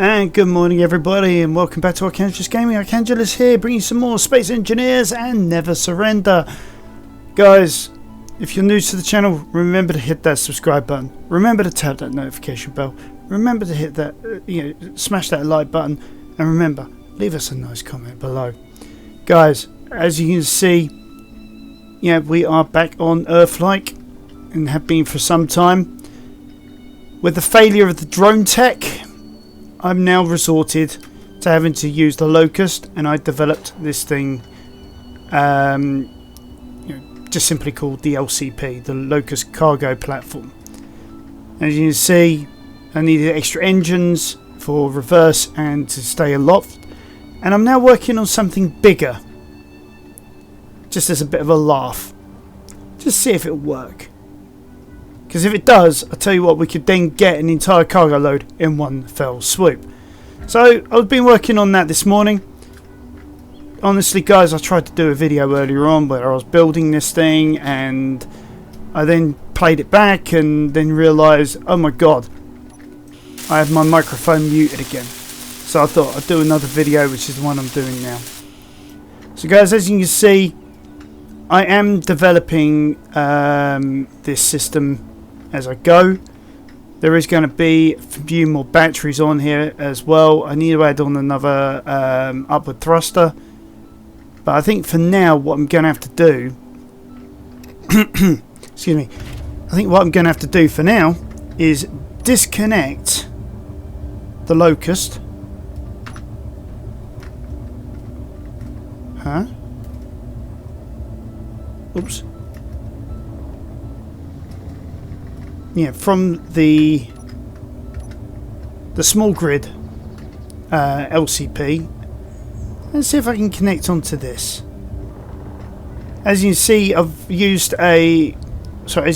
And good morning everybody, and welcome back to Arcangelus Gaming. Arcangelus here, bringing some more Space Engineers and Never Surrender. Guys, if you're new to the channel, remember to hit that subscribe button. Remember to tap that notification bell. Remember to hit that, smash that like button. And remember, leave us a nice comment below. Guys, as you can see, we are back on Earthlike and have been for some time. With the failure of the drone tech, I'm now resorted to having to use the Locust, and I developed this thing just simply called the LCP, the Locust Cargo Platform. As you can see, I needed extra engines for reverse and to stay aloft, and I'm now working on something bigger, just as a bit of a laugh, just see if it'll work. Because if it does, I'll tell you what, we could then get an entire cargo load in one fell swoop. So I've been working on that this morning. Honestly guys, I tried to do a video earlier on where I was building this thing, and I then played it back and then realised, oh my god, I have my microphone muted again. So I thought I'd do another video, which is the one I'm doing now. So guys, as you can see, I am developing this system as I go. There is going to be a few more batteries on here as well. I need to add on another upward thruster, but I think for now what I'm going to have to do excuse me, I think what I'm going to have to do for now is disconnect the Locust. Oops. From the small grid LCP, and see if I can connect onto this. As you can see, I've used as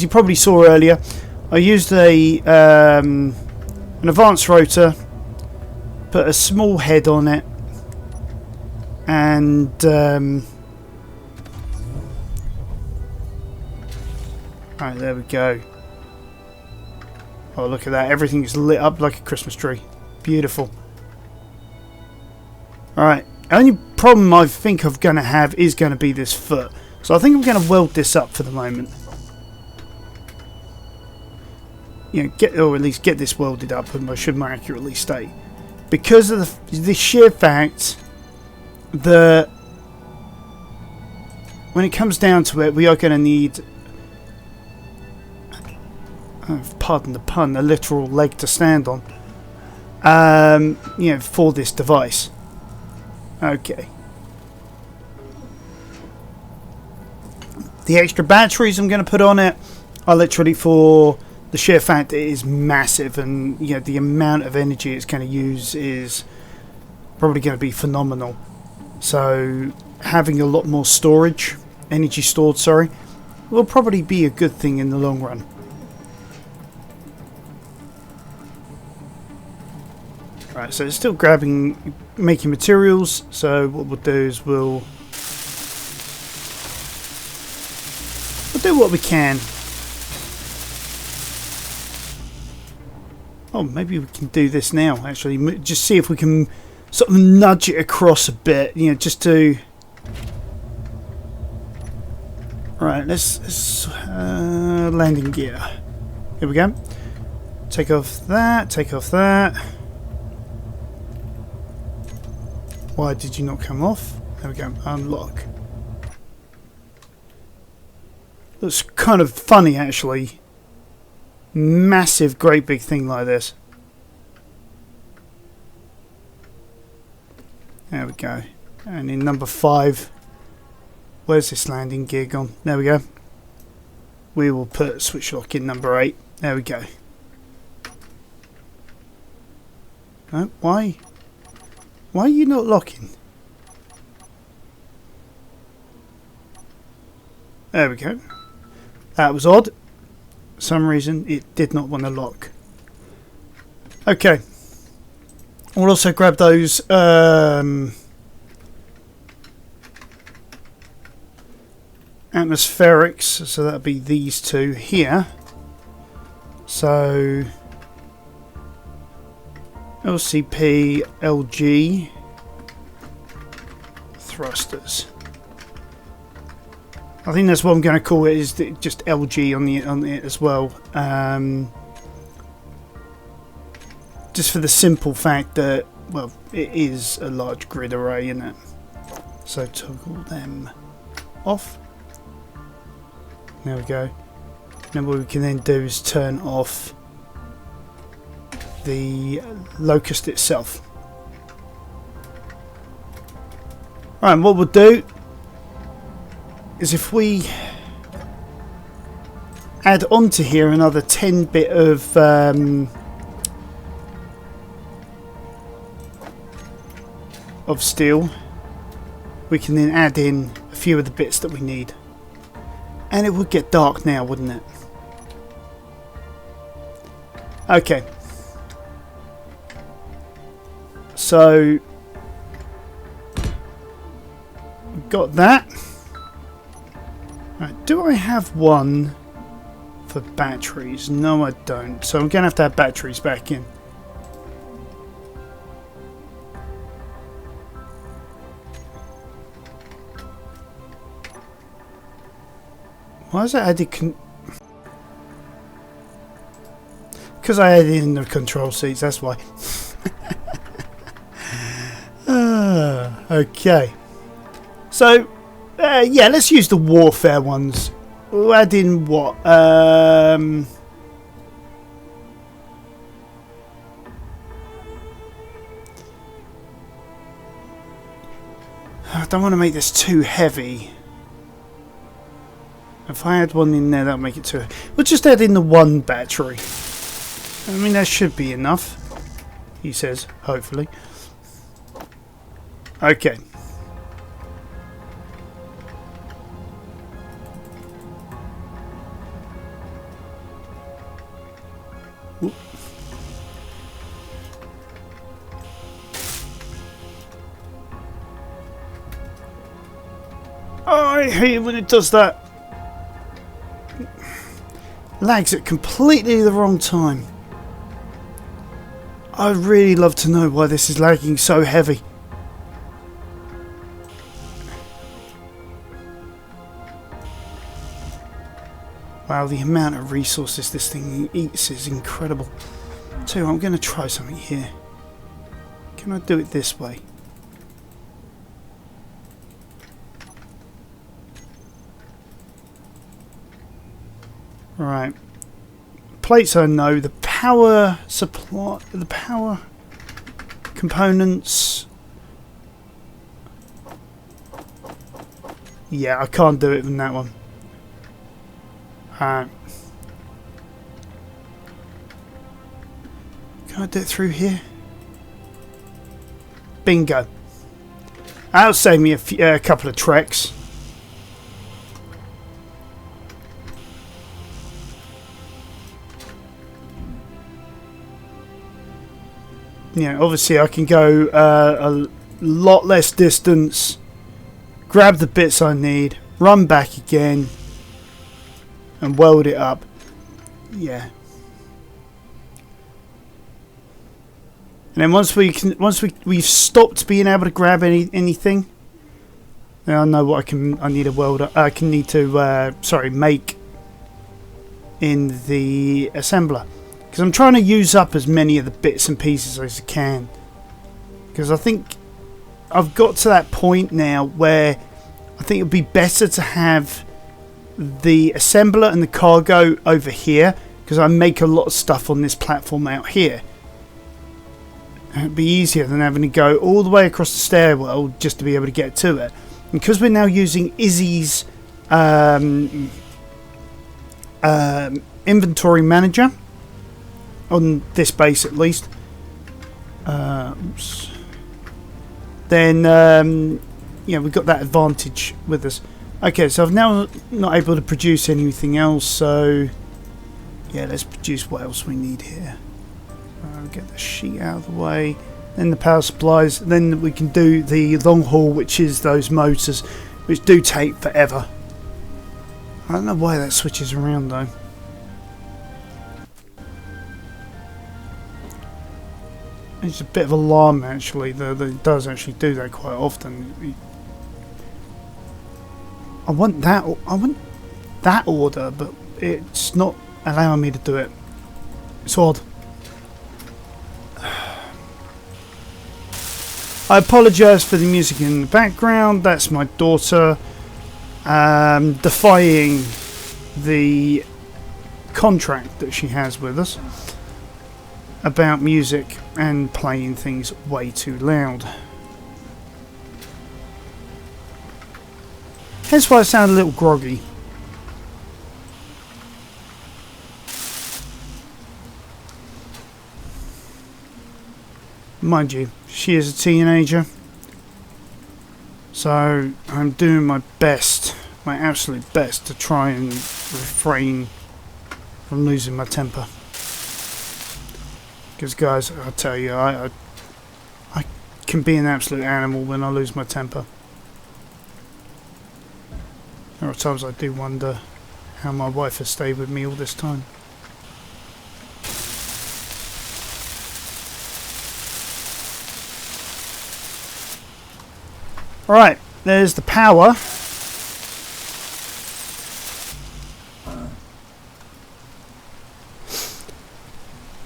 you probably saw earlier, I used an advanced rotor, put a small head on it, and alright, there we go. Oh, look at that. Everything is lit up like a Christmas tree. Beautiful. Alright. The only problem I think I'm going to have is going to be this foot. So I think I'm going to weld this up for the moment. Or at least get this welded up, and I should more accurately state. Because of the sheer fact that when it comes down to it, we are going to need, pardon the pun, a literal leg to stand on, for this device. Okay. The extra batteries I'm going to put on it are literally for the sheer fact it is massive, and the amount of energy it's going to use is probably going to be phenomenal. So having a lot more energy stored, will probably be a good thing in the long run. Right, so it's still making materials, so what we'll do is we'll do what we can. Oh, maybe we can do this now, actually. Just see if we can sort of nudge it across a bit, just to... Right, let's landing gear. Here we go. Take off that, take off that. Why did you not come off? There we go. Unlock. Looks kind of funny, actually. Massive, great big thing like this. There we go. And in number 5, where's this landing gear gone? There we go. We will put switch lock in number 8. There we go. Oh, why? Why are you not locking? There we go. That was odd. For some reason it did not want to lock. Okay. We'll also grab those atmospherics, so that'll be these two here. So LCP LG thrusters. I think that's what I'm going to call it, is just LG on it as well. Just for the simple fact that, well, it is a large grid array, isn't it? So toggle them off. There we go. Now what we can then do is turn off the Locust itself. Right, and what we'll do is if we add onto here another 10 bit of steel, we can then add in a few of the bits that we need, and it would get dark now, wouldn't it? Okay, so we've got that. Right, do I have one for batteries? No, I don't. So I'm going to have batteries back in. Why is it added? Because I added in the control seats, that's why. Okay. So, yeah, let's use the warfare ones. We'll add in what? I don't want to make this too heavy. If I add one in there, that'll make it too... We'll just add in the one battery. I mean, that should be enough, he says, hopefully. Okay. Whoop. Oh, I hate it when it does that. Lags at completely the wrong time. I'd really love to know why this is lagging so heavy. Wow, the amount of resources this thing eats is incredible. So I'm going to try something here. Can I do it this way? Right. Plates I know. The power supply, the power components. Yeah, I can't do it in that one. Can I do it through here? Bingo. That'll save me a couple of treks. Yeah, obviously I can go a lot less distance, grab the bits I need, run back again, and weld it up. Yeah. And then once we've stopped being able to grab anything, then I know what I need to weld up. I can need to make in the assembler. Because I'm trying to use up as many of the bits and pieces as I can. Because I think I've got to that point now where I think it would be better to have the assembler and the cargo over here. Because I make a lot of stuff on this platform out here. And it'd be easier than having to go all the way across the stairwell just to be able to get to it. And because we're now using Izzy's inventory manager, on this base at least, then yeah, we've got that advantage with us. Okay, so I've now not able to produce anything else, so yeah, let's produce what else we need here. Get the sheet out of the way, then the power supplies, then we can do the long haul, which is those motors, which do take forever. I don't know why that switches around though. It's a bit of alarm actually, that it does actually do that quite often. I want that order, but it's not allowing me to do it. It's odd. I apologise for the music in the background. That's my daughter defying the contract that she has with us about music and playing things way too loud. Hence why I sound a little groggy. Mind you, she is a teenager, so I'm doing my best, my absolute best, to try and refrain from losing my temper. Because guys, I'll tell you, I can be an absolute animal when I lose my temper. There are times I do wonder how my wife has stayed with me all this time. Right, there's the power.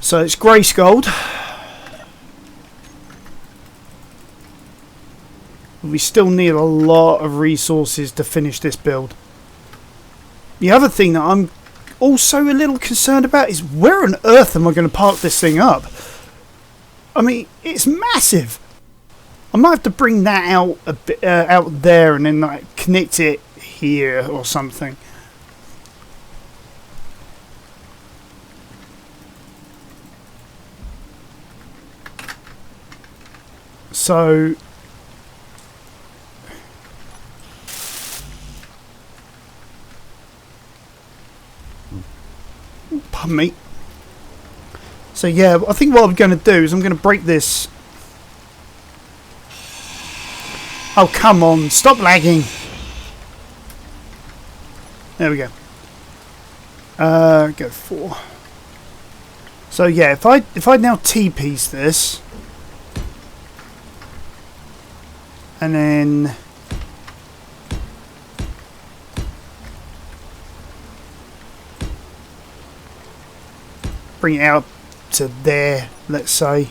So it's Grayskull. We still need a lot of resources to finish this build. The other thing that I'm also a little concerned about is where on earth am I going to park this thing up? I mean, it's massive. I might have to bring that out a bit out there and then like connect it here or something. So pardon me. So yeah, I think what I'm going to do is I'm going to break this. Oh come on, stop lagging. There we go. Go 4. So yeah, if I now T-piece this and then bring it out to there, let's say,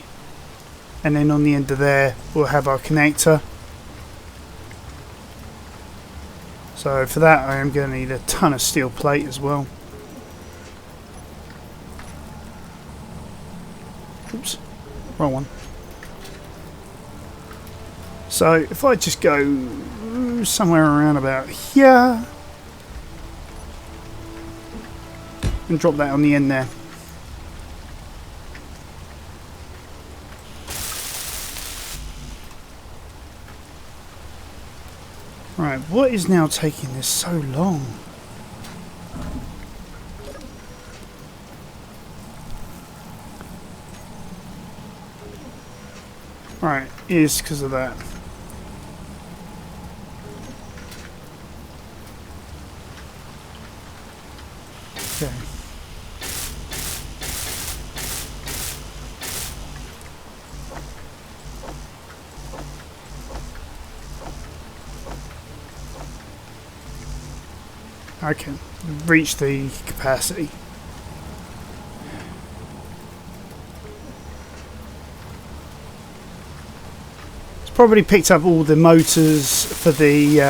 and then on the end of there we'll have our connector. So for that I am going to need a ton of steel plate as well. Oops, wrong one. So if I just go somewhere around about here and drop that on the end there. Right, what is now taking this so long? Right, it is because of that. Okay. I can reach the capacity. It's probably picked up all the motors for the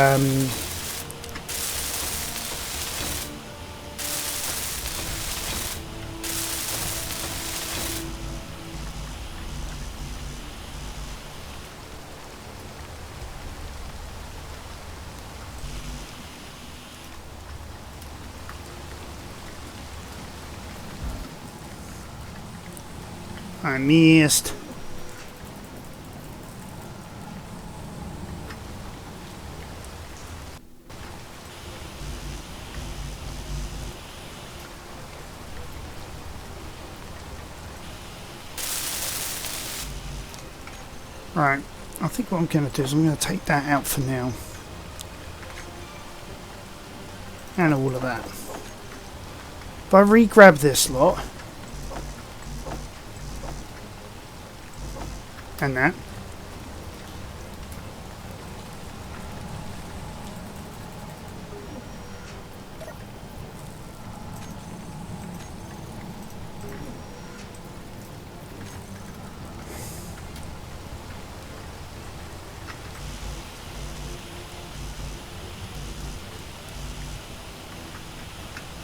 I missed. Right, I think what I'm going to do is I'm going to take that out for now. And all of that. If I re-grab this lot, and that.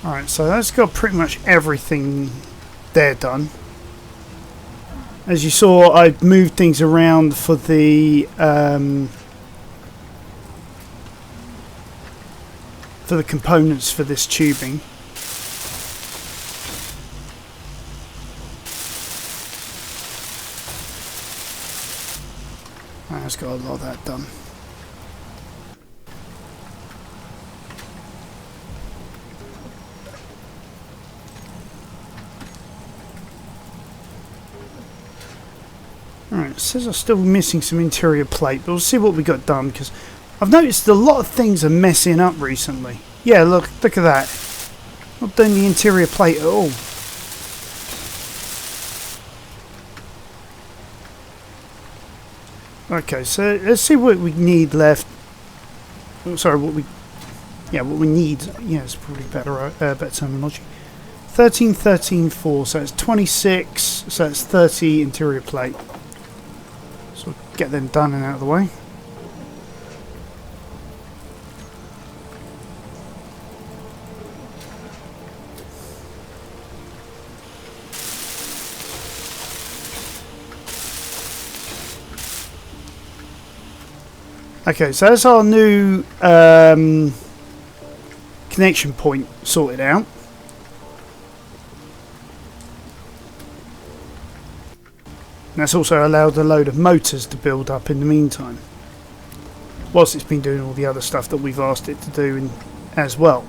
Alright, so that's got pretty much everything there done. As you saw, I moved things around for the components for this tubing. That's got a lot of that done. Alright, it says I'm still missing some interior plate, but we'll see what we got done, because I've noticed a lot of things are messing up recently. Yeah, look at that. Not doing the interior plate at all. Okay, so let's see what we need left. Oh, sorry, what we need. Yeah, it's probably better terminology. 13, 13, 4, so it's 26, so it's 30 interior plate. So we'll get them done and out of the way. Okay, so that's our new connection point sorted out. And that's also allowed a load of motors to build up in the meantime, whilst it's been doing all the other stuff that we've asked it to do as well.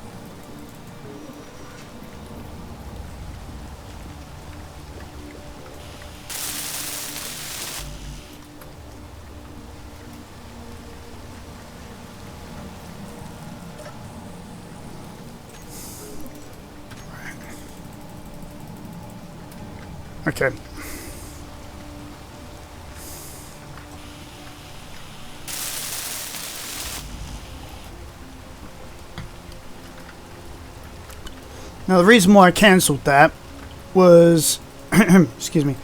Okay. Now the reason why I cancelled that was, excuse me,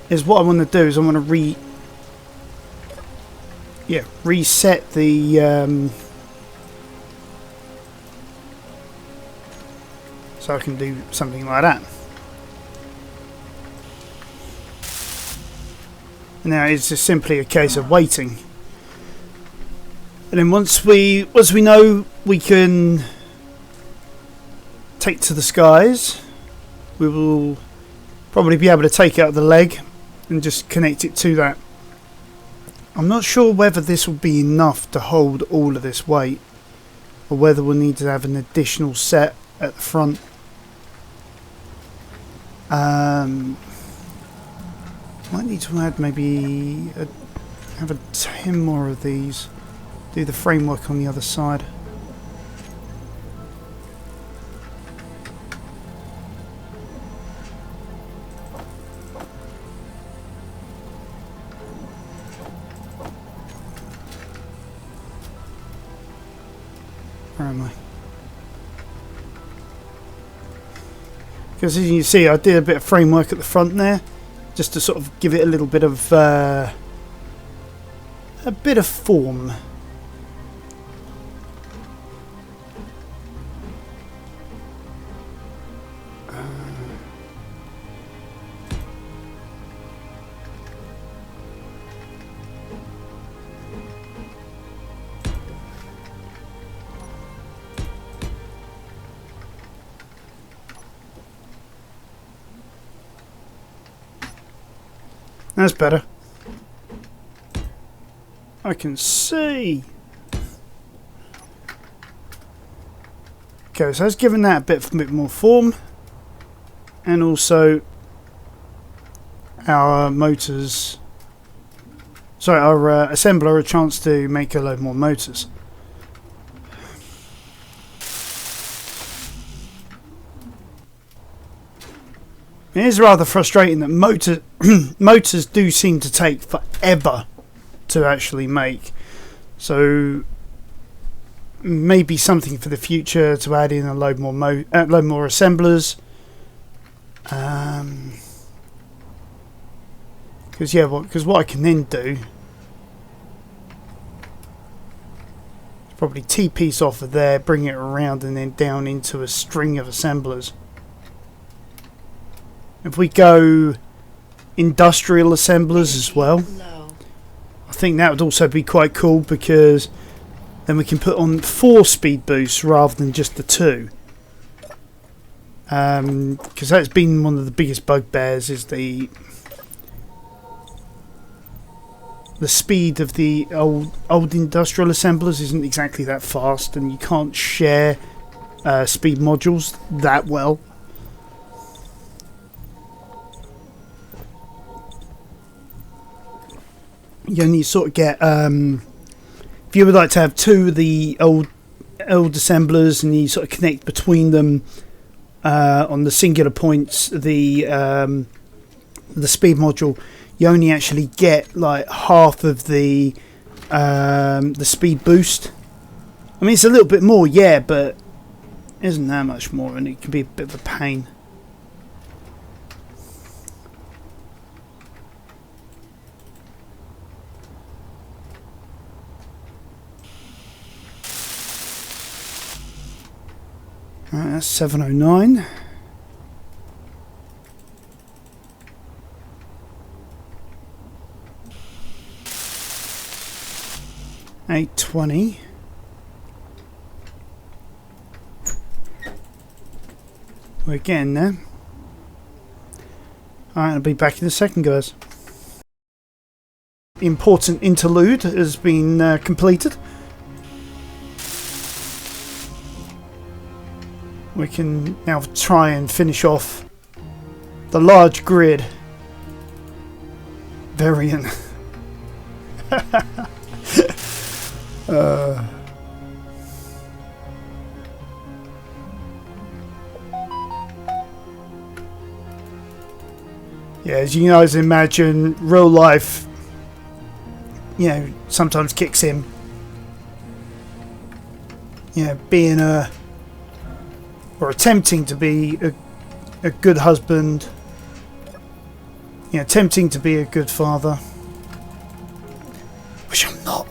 is what I want to do is I want to reset the so I can do something like that. Now it's just simply a case of waiting, and then once we know we can take to the skies, we will probably be able to take out the leg and just connect it to that. I'm not sure whether this will be enough to hold all of this weight, or whether we'll need to have an additional set at the front. Might need to add maybe have 10 more of these. Do the framework on the other side. Where am I? Because as you can see, I did a bit of framework at the front there, just to sort of give it a little bit of form. That's better. I can see. Okay, so it's given that a bit more form, and also our motors. Sorry, our assembler a chance to make a load more motors. It is rather frustrating that motors do seem to take forever to actually make. So maybe something for the future to add in a load more assemblers. Because what I can then do is probably T-piece off of there, bring it around, and then down into a string of assemblers. If we go industrial assemblers as well, I think that would also be quite cool, because then we can put on 4 speed boosts rather than just the 2. Because that's been one of the biggest bugbears, is the speed of the old industrial assemblers isn't exactly that fast, and you can't share speed modules that well. You only sort of get if you would like to have 2 of the old assemblers, and you sort of connect between them on the singular points, the speed module, you only actually get like half of the speed boost. I mean, it's a little bit more, yeah, but it isn't that much more, and it can be a bit of a pain. Right, that's 709. $820. We're getting there. Alright, I'll be back in a second, guys. The important interlude has been completed. We can now try and finish off the large grid variant. Yeah, as you guys imagine, real life, you know, sometimes kicks in. You know, being or attempting to be a good husband, you know, attempting to be a good father, which I'm not.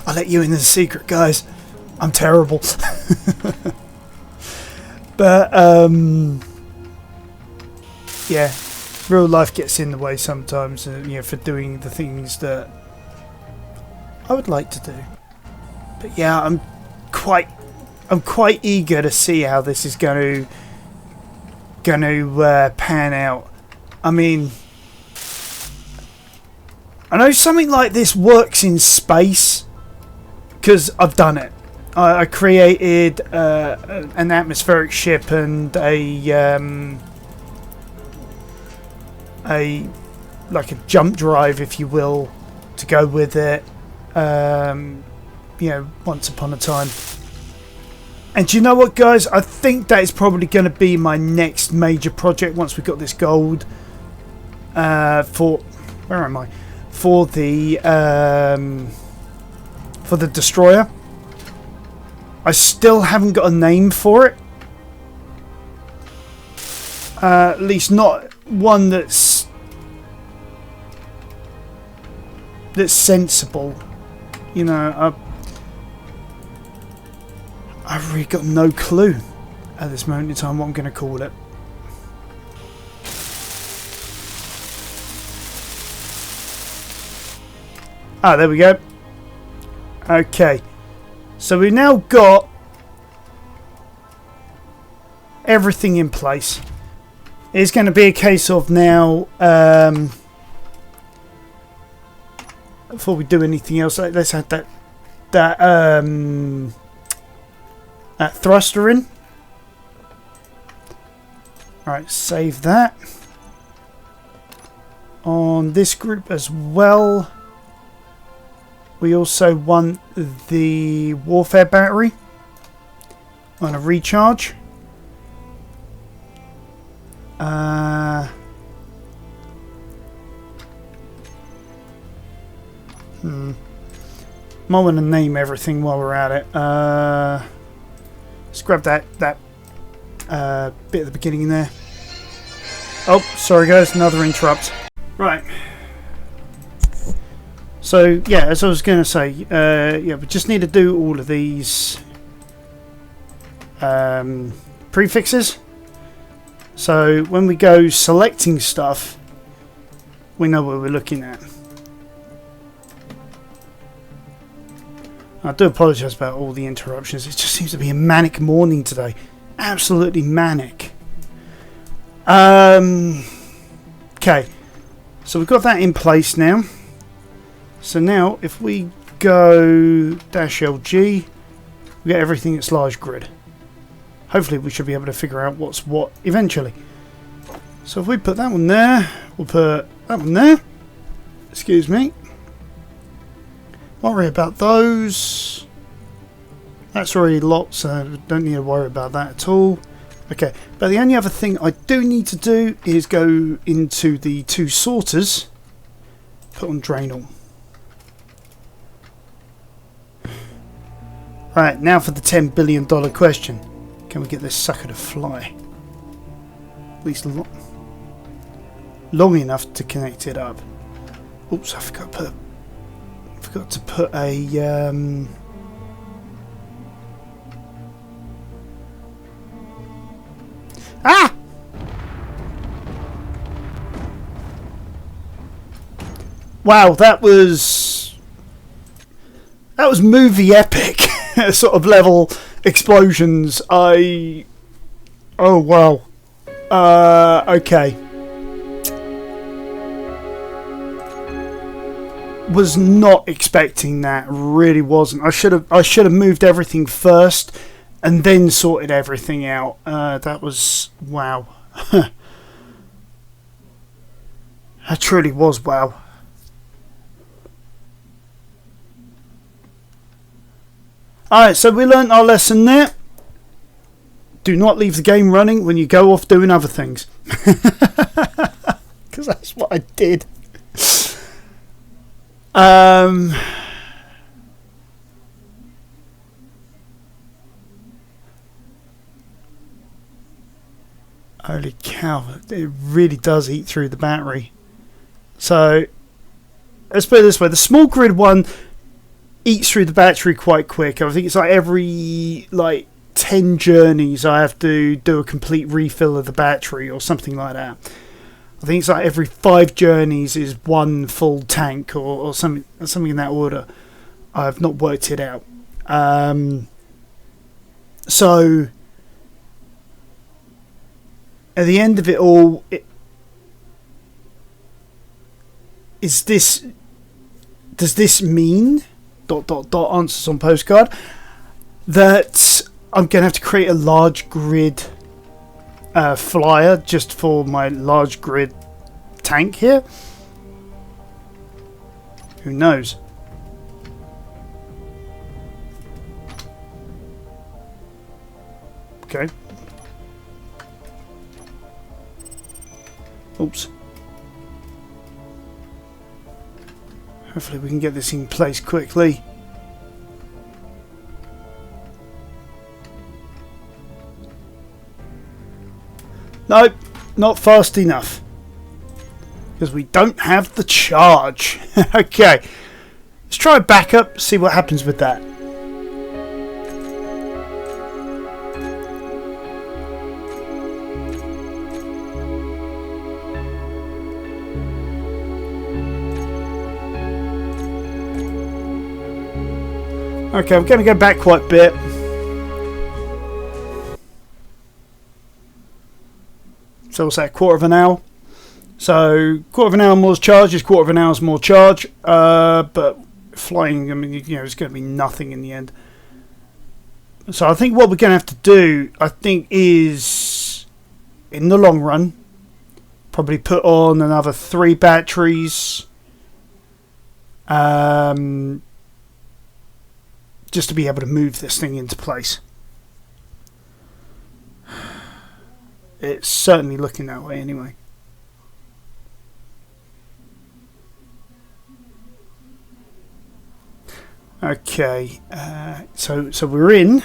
I'll let you in as a secret, guys. I'm terrible. But yeah, real life gets in the way sometimes, you know, for doing the things that I would like to do. But yeah, I'm quite eager to see how this is going to pan out. I mean, I know something like this works in space because I've done it. I created an atmospheric ship and a like a jump drive, if you will, to go with it. You know, once upon a time. And do you know what, guys? I think that is probably going to be my next major project once we've got this gold. For where am I? For the destroyer. I still haven't got a name for it. At least not one that's sensible. You know, I've really got no clue at this moment in time what I'm going to call it. Ah, there we go. Okay. So we've now got everything in place. It's going to be a case of now, before we do anything else, let's add that thruster in. Alright, save that. On this group as well, we also want the warfare battery on a recharge. Might want to name everything while we're at it. Let's grab that bit at the beginning there. Oh, sorry guys, another interrupt. Right. So yeah, as I was going to say, yeah, we just need to do all of these prefixes. So when we go selecting stuff, we know what we're looking at. I do apologise about all the interruptions. It just seems to be a manic morning today. Absolutely manic. Okay, so we've got that in place now. So now if we go -LG, we get everything that's large grid. Hopefully we should be able to figure out what's what eventually. So if we put that one there, we'll put that one there. Excuse me. Don't worry about those. That's already locked, so don't need to worry about that at all. Okay, but the only other thing I do need to do is go into the two sorters, put on drain all. Right, now for the $10 billion question. Can we get this sucker to fly? At least long enough to connect it up. Oops, I forgot to put a Ah! Wow, that was movie epic sort of level explosions. Oh wow. Okay. Was not expecting that. Really wasn't. I should have moved everything first and then sorted everything out. That was wow. That truly was wow. Alright, so we learnt our lesson there. Do not leave the game running when you go off doing other things. Because that's what I did. Holy cow, it really does eat through the battery. So, let's put it this way. The small grid one eats through the battery quite quick. I think it's like every 10 journeys I have to do a complete refill of the battery or something like that. I think it's like every 5 journeys is one full tank or something in that order. I've not worked it out. So at the end of it all, does this mean ... answers on postcard that I'm going to have to create a large grid flyer just for my large grid tank here? Who knows? Okay. Oops. Hopefully we can get this in place quickly. Nope, not fast enough. Because we don't have the charge. Okay, let's try a backup, see what happens with that. Okay, I'm going to go back quite a bit. So what's that, a quarter of an hour? So quarter of an hour more charge is quarter of an hour's more charge. But flying, I mean, it's going to be nothing in the end. So I think what we're going to have to do, is, in the long run, probably put on another 3 batteries. Just to be able to move this thing into place. It's certainly looking that way anyway. Okay, so we're in.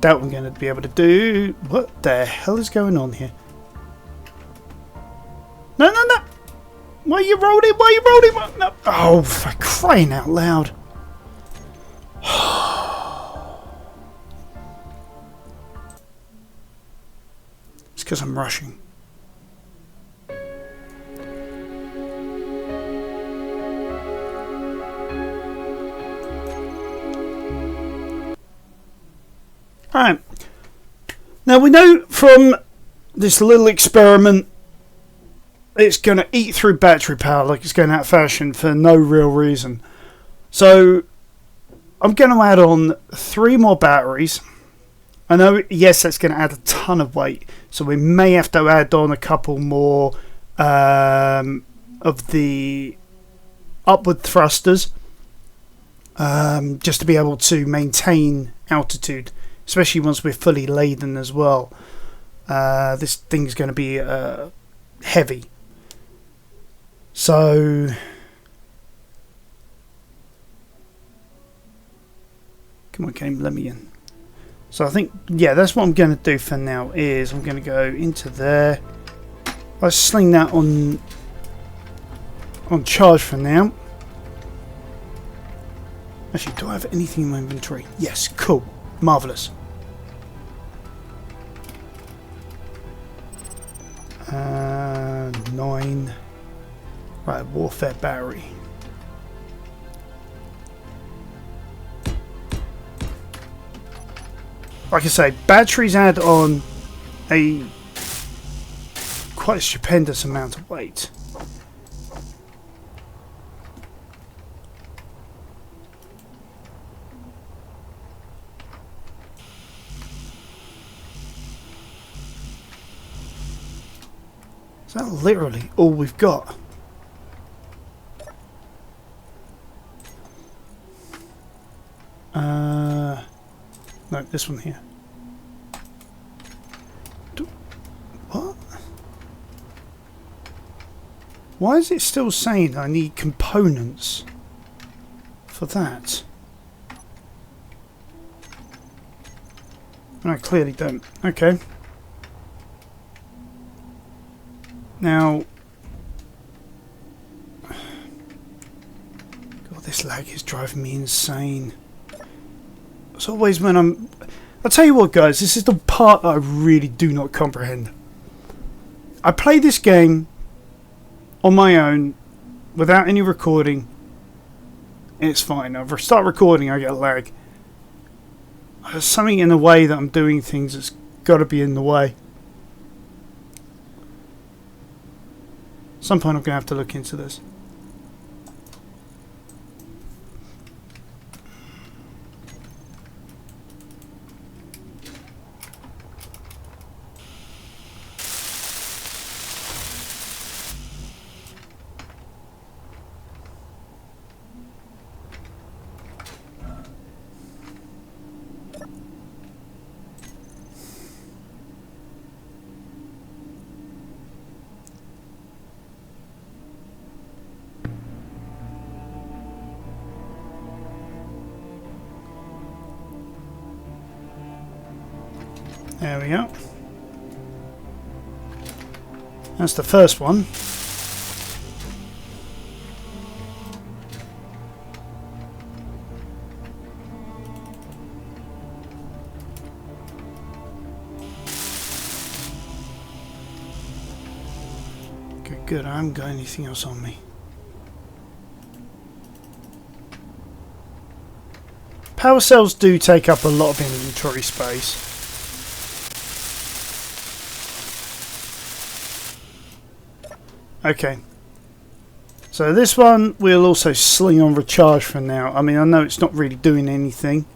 Doubt I'm going to be able to do. What the hell is going on here? No, no, no! Why are you rolling? Why are you rolling? No. Oh, for crying out loud! It's because I'm rushing. Alright. Now we know from this little experiment it's going to eat through battery power like it's going out of fashion for no real reason. So I'm going to add on 3 more batteries. I know, yes, that's going to add a ton of weight, so we may have to add on a couple more of the upward thrusters just to be able to maintain altitude, especially once we're fully laden as well. This thing's going to be heavy. So come on, game, let me in. So I think, yeah, that's what I'm going to do for now. Is I'm going to go into there. I'll sling that on charge for now. Actually, do I have anything in my inventory? Yes, cool, marvelous. 9. Right, warfare battery. Like I say, batteries add on a quite a stupendous amount of weight. Is that literally all we've got? No, this one here. What? Why is it still saying I need components for that? I clearly don't. Okay. Now, God, this lag is driving me insane. It's always when I'll tell you what, guys, this is the part that I really do not comprehend. I play this game on my own without any recording. It's fine. If I start recording, I get lag. There's something in the way that I'm doing things that's got to be in the way. At some point I'm going to have to look into this. There we go. That's the first one. Good, good. I haven't got anything else on me. Power cells do take up a lot of inventory space. Okay, so this one we'll also sling on recharge for now. I mean, I know it's not really doing anything,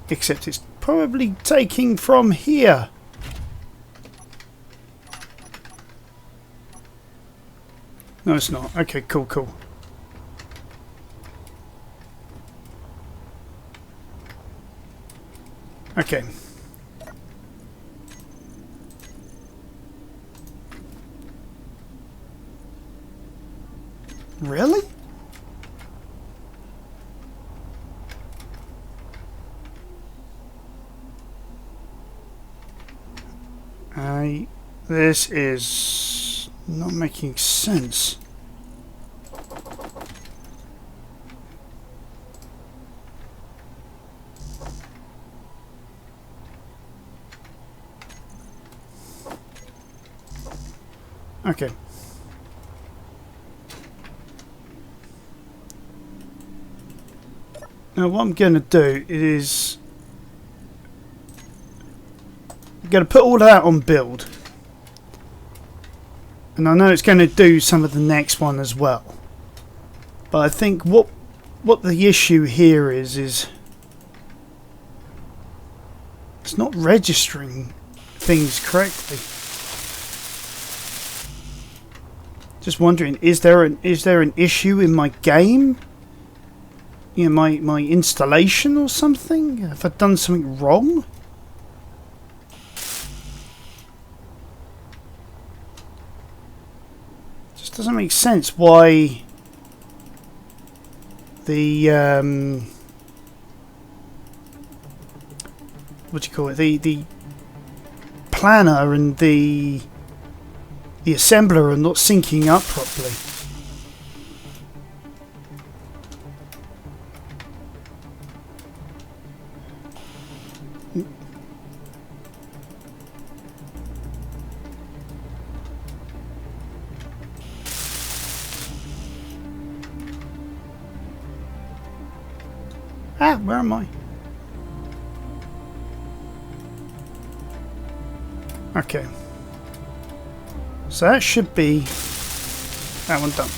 except it's probably taking from here. No, it's not. Okay, cool, cool. Okay. Really? This is not making sense. Okay. Now what I'm going to do is I'm going to put all of that on build. And I know it's going to do some of the next one as well. But I think what the issue here is it's not registering things correctly. Just wondering, is there an issue in my game? You know, my installation or something? Have I done something wrong? Just doesn't make sense why the what do you call it? The planner and the assembler are not syncing up properly. Ah, where am I? Okay. So that should be that one done.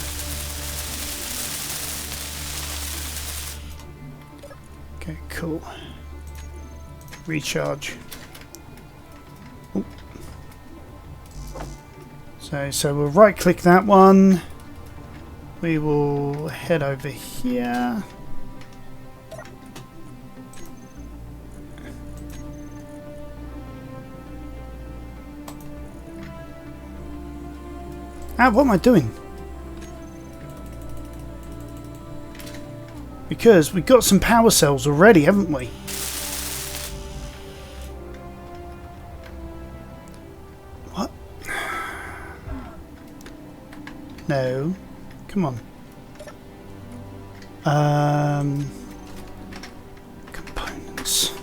Okay, cool. Recharge. Ooh. So we'll right click that one. We will head over here. Ah, what am I doing? Because we've got some power cells already, haven't we? What? No. Come on. Components.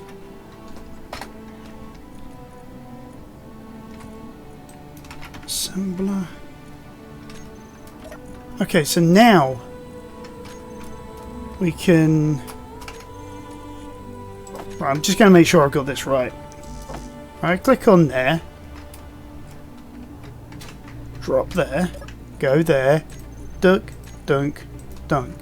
Assembler. Okay, so now we can... Right, I'm just going to make sure I've got this right. Alright, click on there. Drop there. Go there. Duck, dunk, dunk.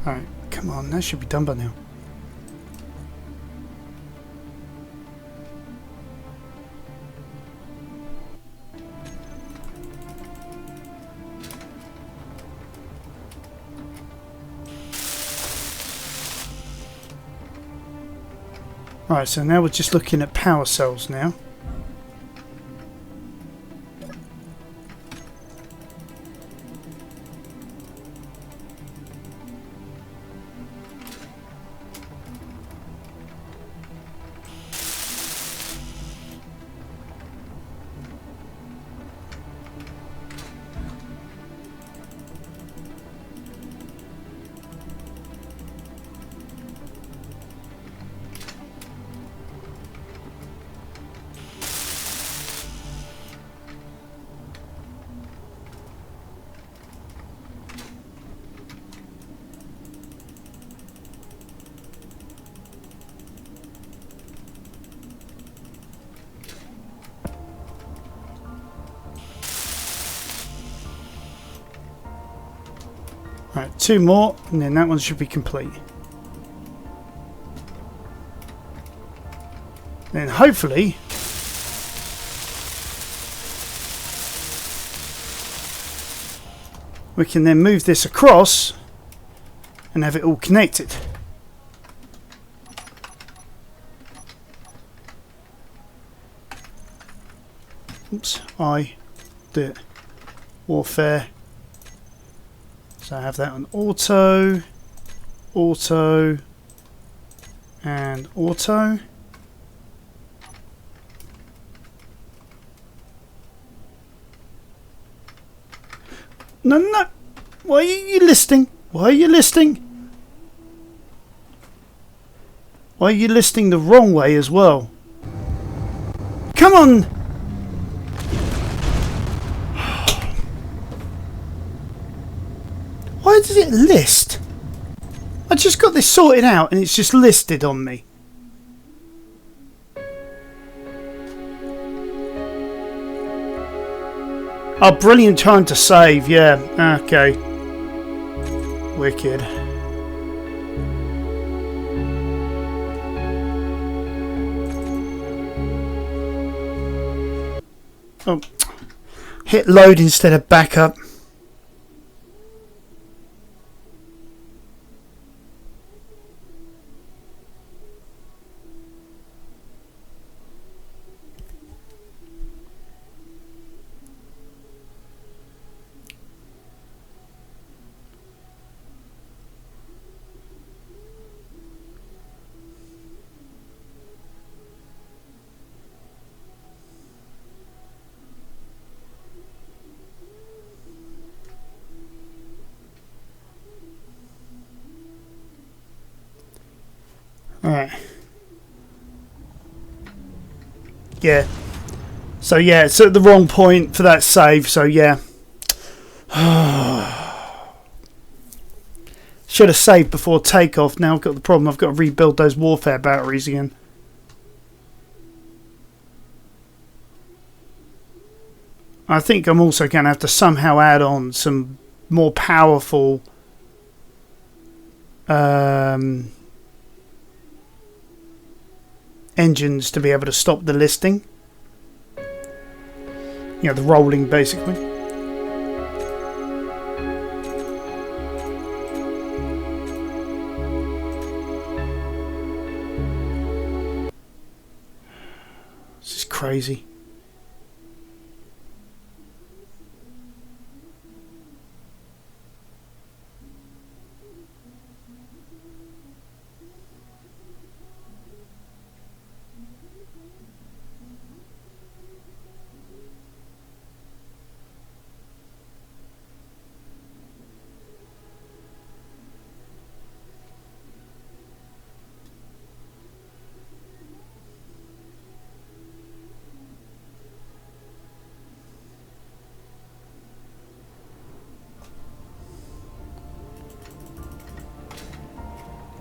Alright, come on, that should be done by now. Right, so now we're just looking at power cells now. Right, two more, and then that one should be complete. Then hopefully we can then move this across and have it all connected. Oops, I did warfare. So I have that on auto, auto, and auto. No, no. Why are you listing? Why are you listing? Why are you listing the wrong way as well? Come on! Why does it list? I just got this sorted out and it's just listed on me. Oh, brilliant time to save, yeah. Okay. Wicked. Oh. Hit load instead of backup. Alright. Yeah. So yeah, it's at the wrong point for that save, so yeah. Should have saved before takeoff. Now I've got the problem, I've got to rebuild those warfare batteries again. I think I'm also going to have to somehow add on some more powerful engines to be able to stop the listing. You know, the rolling basically. This is crazy.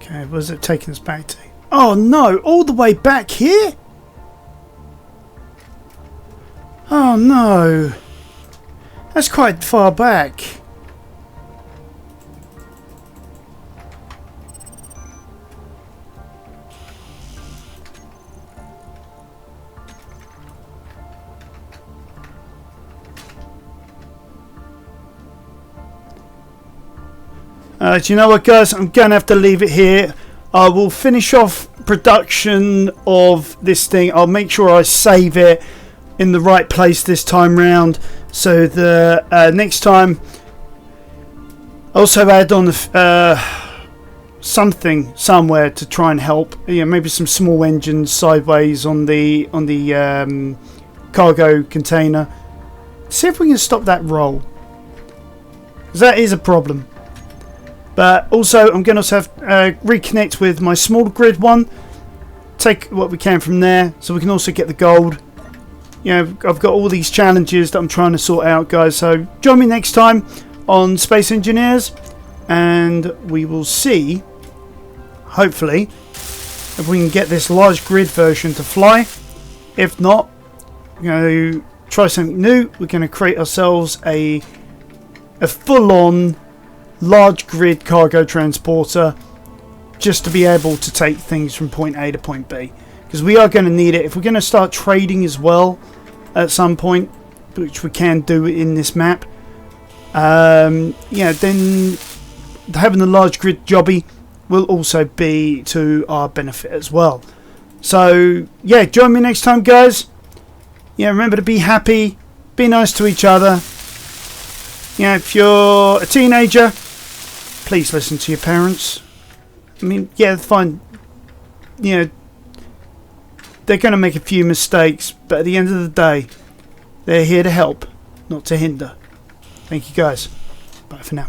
Okay, where's it taking us back to? Oh no, all the way back here? Oh no. That's quite far back. Do you know what, guys? I'm going to have to leave it here. I will finish off production of this thing. I'll make sure I save it in the right place this time round. So the next time, also add on something somewhere to try and help. Yeah, maybe some small engines sideways on the cargo container. See if we can stop that roll, 'cause that is a problem. But also, I'm going to also have reconnect with my small grid one. Take what we can from there, so we can also get the gold. You know, I've got all these challenges that I'm trying to sort out, guys. So join me next time on Space Engineers, and we will see, hopefully, if we can get this large grid version to fly. If not, we're going to try something new. We're going to create ourselves a full-on large grid cargo transporter, just to be able to take things from point A to point B, because we are going to need it if we're going to start trading as well at some point, which we can do in this map. Yeah, then having a large grid jobby will also be to our benefit as well. So yeah, join me next time, guys. Yeah, remember to be happy, be nice to each other. Yeah, if you're a teenager, please listen to your parents. I mean, yeah, fine. You know, they're going to make a few mistakes, but at the end of the day, they're here to help, not to hinder. Thank you, guys. Bye for now.